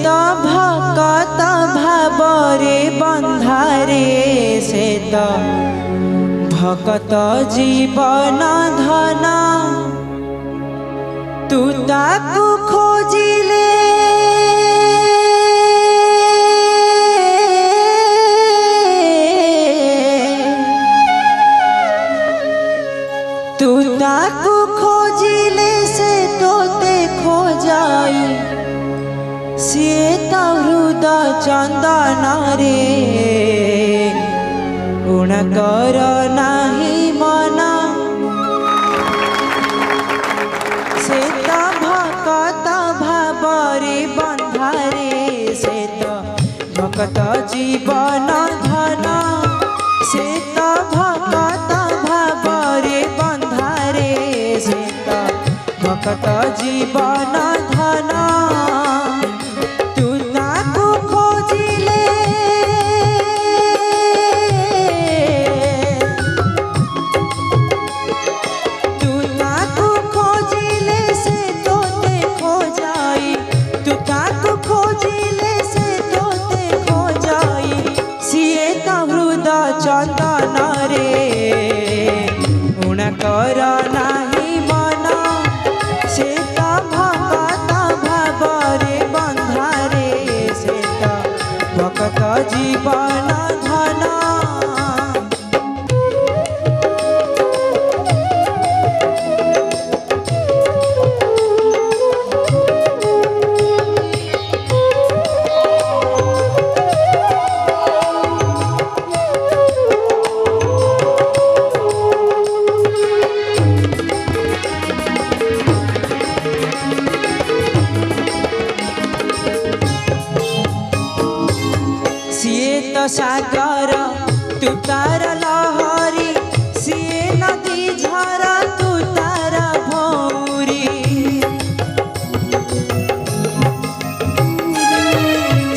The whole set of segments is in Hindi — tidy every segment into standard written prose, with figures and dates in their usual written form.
तो भकत भावरे बंधारे से तो भकत जीवन धन तू ताकू खोजिले तू ताकू खोजिले से तोते खोजाई सिए तो हृदय चंदन रे गुण कर नाही मन से तो भकत भावरे बंधारे से तो भकत जीवन धन से तो भकत भावरे बंधारे से तो भकत जीवन धन चंदन रे गुण कर नाही मन से तो भकत भावरे बंधारे से तो भकत जीवन धन सागर तू तार लहरी सिए नदी झरा तू तार भौरी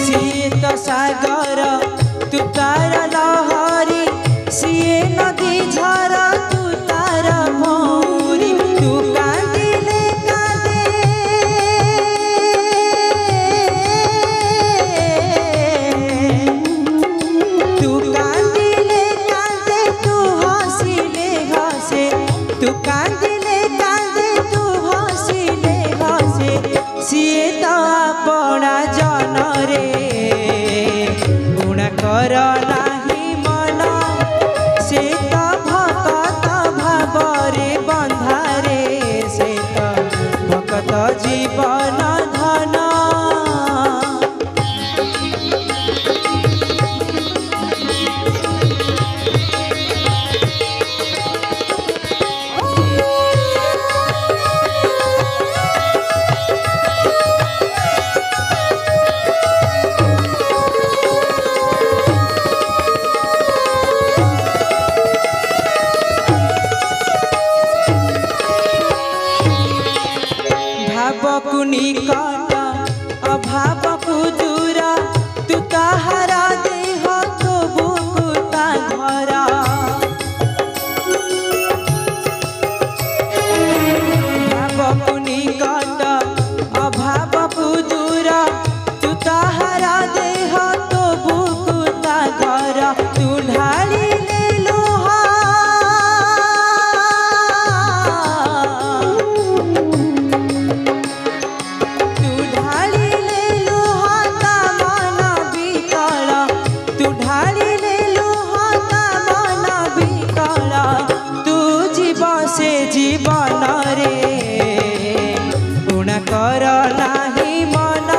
सिए तो सागर तू तार लहरी सिए नदी झरा तू तार भौरी तू कांदिले कांदे तू कांदिले कांदे तू हसिले हसे सिए तो अपना जन रे गुण कर नाही मन से तो भकत भावरे बंधारे से तो भकत जीवन धन भावकु निकट अभावकु दूर तू ताहारा देह तो बुकुता घरा भावकु निकट अभावकु दूर तू ताहारा देह तो बुकुता घरा तू ढाली जीवन रे गुण कर नाही मन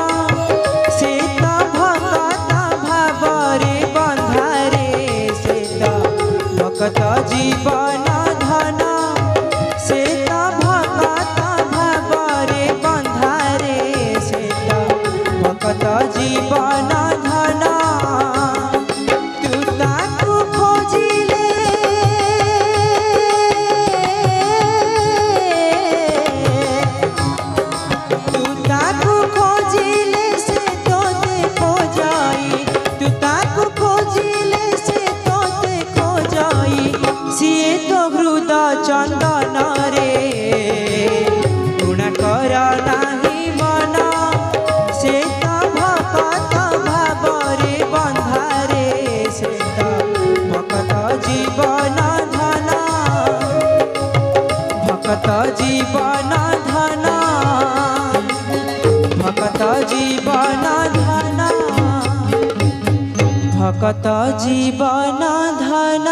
से तो भकत भावरे बंधारे से तो भकत जीवन धन से तो भकत भावरे बंधारे से तो भकत जीवन धन तू ताकू खोजिले सिए तो हृदय चंदन रे गुण कर नाही मन से तो भकत जीवन धन भकत जीवन धन